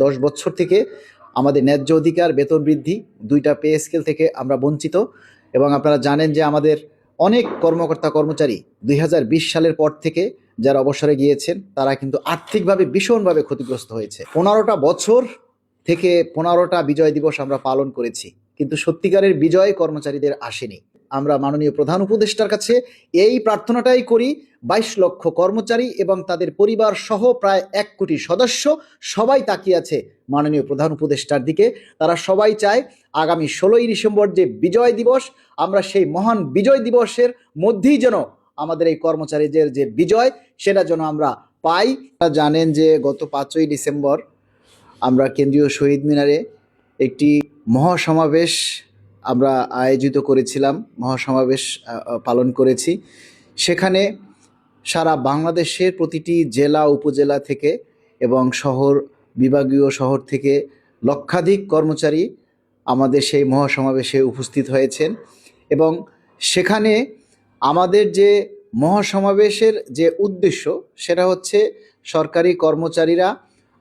10 বছর থেকে আমাদের ন্যায্য অধিকার, বেতন বৃদ্ধি, 2টা পে স্কেল থেকে আমরা বঞ্চিত। এবং আপনারা জানেন যে আমাদের অনেক কর্মকর্তা কর্মচারী 2020 সালের পর থেকে যারা অবসরে গিয়েছেন তারা কিন্তু আর্থিকভাবে ভীষণভাবে ক্ষতিগ্রস্ত হয়েছে। 15টা বছর থেকে 15টা বিজয় দিবস আমরা পালন করেছি, কিন্তু সত্যিকারের বিজয় কর্মচারীদের আসেনি। আমরা মাননীয় প্রধান উপদেষ্টার কাছে এই প্রার্থনাটাই করি, 22 লক্ষ কর্মচারী এবং তাদের পরিবার সহ প্রায় 1 কোটি সদস্য সবাই তাকিয়ে আছে মাননীয় প্রধান উপদেষ্টার দিকে। তারা সবাই চায় আগামী 16ই ডিসেম্বর যে বিজয় দিবস, আমরা সেই মহান বিজয় দিবসের মধ্যেই যেন আমাদের এই কর্মচারীদের যে বিজয় সেটা যেন আমরা পাই। আপনারা জানেন যে গত 5ই ডিসেম্বর আমরা কেন্দ্রীয় শহীদ মিনারে একটি মহাসমাবেশ আমরা আয়োজিত করেছিলাম, মহাসমাবেশ পালন করেছি। সেখানে সারা বাংলাদেশের প্রতিটি জেলা উপজেলা থেকে এবং শহর, বিভাগীয় শহর থেকে লক্ষাধিক কর্মচারী আমাদের সেই মহাসমাবেশে উপস্থিত হয়েছেন। এবং সেখানে আমাদের যে মহাসমাবেশের যে উদ্দেশ্য সেটা হচ্ছে সরকারি কর্মচারীরা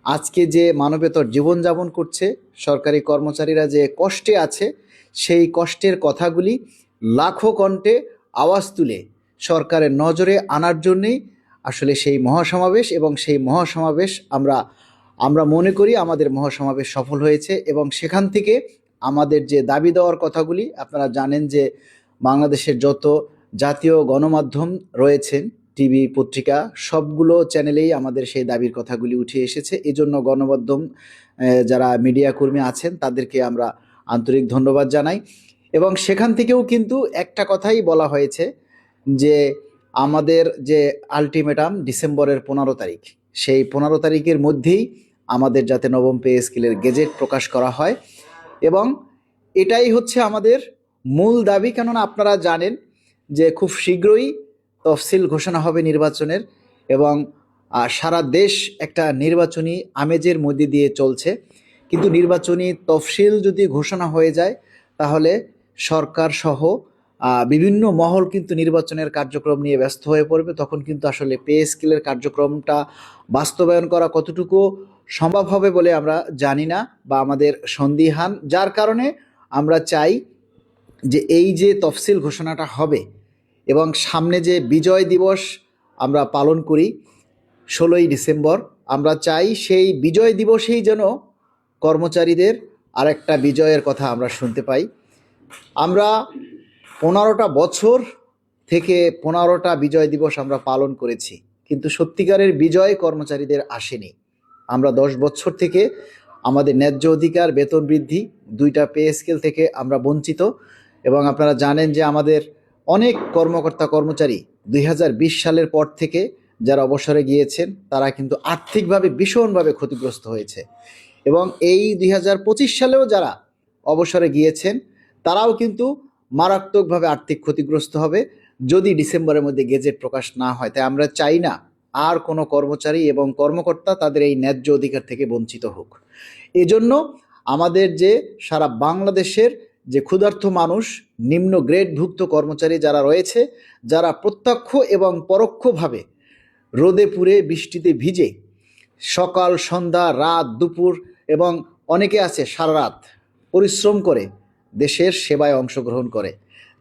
আজকে যে মানবেতর জীবনযাপন করছে, সরকারি কর্মচারীরা যে কষ্টে আছে, সেই কষ্টের কথাগুলি লাখো কণ্ঠে আওয়াজ তুলে সরকারের নজরে আনার জন্যেই আসলে সেই মহাসমাবেশ। এবং সেই মহাসমাবেশ আমরা মনে করি আমাদের মহাসমাবেশ সফল হয়েছে। এবং সেখান থেকে আমাদের যে দাবি দেওয়ার কথাগুলি, আপনারা জানেন যে বাংলাদেশের যত জাতীয় গণমাধ্যম রয়েছেন, টিভি, পত্রিকা, সবগুলো চ্যানেলেই আমাদের সেই দাবির কথাগুলি উঠে এসেছে। এজন্য গণমাধ্যম যারা মিডিয়া কর্মী আছেন তাদেরকে আমরা আন্তরিক ধন্যবাদ জানাই। এবং সেখান থেকেও কিন্তু একটা কথাই বলা হয়েছে যে আমাদের যে আলটিমেটাম ডিসেম্বরের 15 তারিখ, সেই 15 তারিখের মধ্যেই আমাদের যাতে নবম পে স্কেলের গেজেট প্রকাশ করা হয়। এবং এটাই হচ্ছে আমাদের মূল দাবি। কেননা আপনারা জানেন যে খুব শীঘ্রই তফসিল ঘোষণা হবে নির্বাচনের, এবং সারা দেশ একটা নির্বাচনী আমেজের মধ্যে দিয়ে চলছে। কিন্তু নির্বাচনী তফসিল যদি ঘোষণা হয়ে যায় তাহলে সরকার সহ বিভিন্ন মহল কিন্তু নির্বাচনের কার্যক্রম নিয়ে ব্যস্ত হয়ে পড়বে। তখন কিন্তু আসলে পে স্কেলের কার্যক্রমটা বাস্তবায়ন করা কতটুকু সম্ভব হবে বলে আমরা জানি না, বা আমাদের সন্দিহান। যার কারণে আমরা চাই যে এই যে তফসিল ঘোষণাটা হবে এবং সামনে যে বিজয় দিবস আমরা পালন করি 16ই ডিসেম্বর, আমরা চাই সেই বিজয় দিবসেই যেন কর্মচারীদের আরেকটা বিজয়ের কথা আমরা শুনতে পাই। আমরা 15টা বছর থেকে 15টা বিজয় দিবস আমরা পালন করেছি, কিন্তু সত্যিকারের বিজয় কর্মচারীদের আসেনি। আমরা 10 বছর থেকে আমাদের ন্যায্য অধিকার, বেতন বৃদ্ধি, 2টা পে স্কেল থেকে আমরা বঞ্চিত। এবং আপনারা জানেন যে আমাদের অনেক কর্মকর্তা কর্মচারী 2020 সালের পর থেকে যারা অবসরে গিয়েছেন তারা কিন্তু আর্থিকভাবে ভীষণভাবে ক্ষতিগ্রস্ত হয়েছে। এবং এই 2025 সালেও যারা অবসরে গিয়েছেন তারাও কিন্তু মারাত্মকভাবে আর্থিক ক্ষতিগ্রস্ত হবে যদি ডিসেম্বরের মধ্যে গেজেট প্রকাশ না হয়। তাই আমরা চাই না আর কোনো কর্মচারী এবং কর্মকর্তা তাদের এই ন্যায্য অধিকার থেকে বঞ্চিত হোক। এজন্য আমাদের যে সারা বাংলাদেশের যে ক্ষুধার্ত মানুষ, নিম্ন গ্রেডভুক্ত কর্মচারী যারা রয়েছে, যারা প্রত্যক্ষ এবং পরোক্ষভাবে রোদে পুড়ে বৃষ্টিতে ভিজে সকাল, সন্ধ্যা, রাত, দুপুর এবং অনেকে আছে সারা রাত পরিশ্রম করে দেশের সেবায় অংশগ্রহণ করে,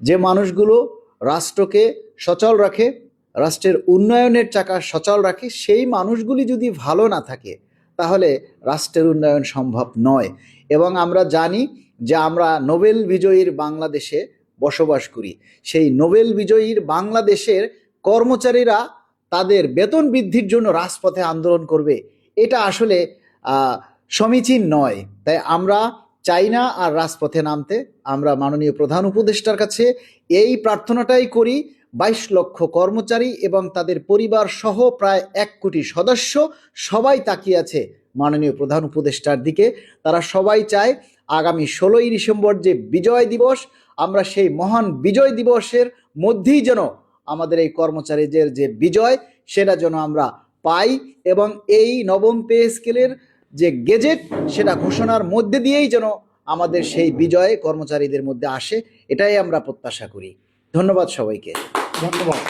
যে মানুষগুলো রাষ্ট্রকে সচল রাখে, রাষ্ট্রের উন্নয়নের চাকা সচল রাখে, সেই মানুষগুলি যদি ভালো না থাকে তাহলে রাষ্ট্রের উন্নয়ন সম্ভব নয়। এবং আমরা জানি যে আমরা নোবেল বিজয়ীর বাংলাদেশে বসবাস করি। সেই নোবেল বিজয়ীর বাংলাদেশের কর্মচারীরা তাদের বেতন বৃদ্ধির জন্য রাজপথে আন্দোলন করবে, এটা আসলে সমীচীন নয়। তাই আমরা চাই না আর রাজপথে নামতে। আমরা মাননীয় প্রধান উপদেষ্টার কাছে এই প্রার্থনাটাই করি, 22 লক্ষ কর্মচারী এবং তাদের পরিবার সহ প্রায় 1 কোটি সদস্য সবাই তাকিয়ে আছে মাননীয় প্রধান উপদেষ্টার দিকে। তারা সবাই চায় আগামী 16ই ডিসেম্বর যে বিজয় দিবস, আমরা সেই মহান বিজয় দিবসের মধ্যেই যেন আমাদের এই কর্মচারীদের যে বিজয় সেটা যেন আমরা পাই। এবং এই নবম পে স্কেলের যে গেজেট সেটা ঘোষণার মধ্যে দিয়েই যেন আমাদের সেই বিজয় কর্মচারীদের মধ্যে আসে, এটাই আমরা প্রত্যাশা করি। ধন্যবাদ সবাইকে। ধন্যবাদ।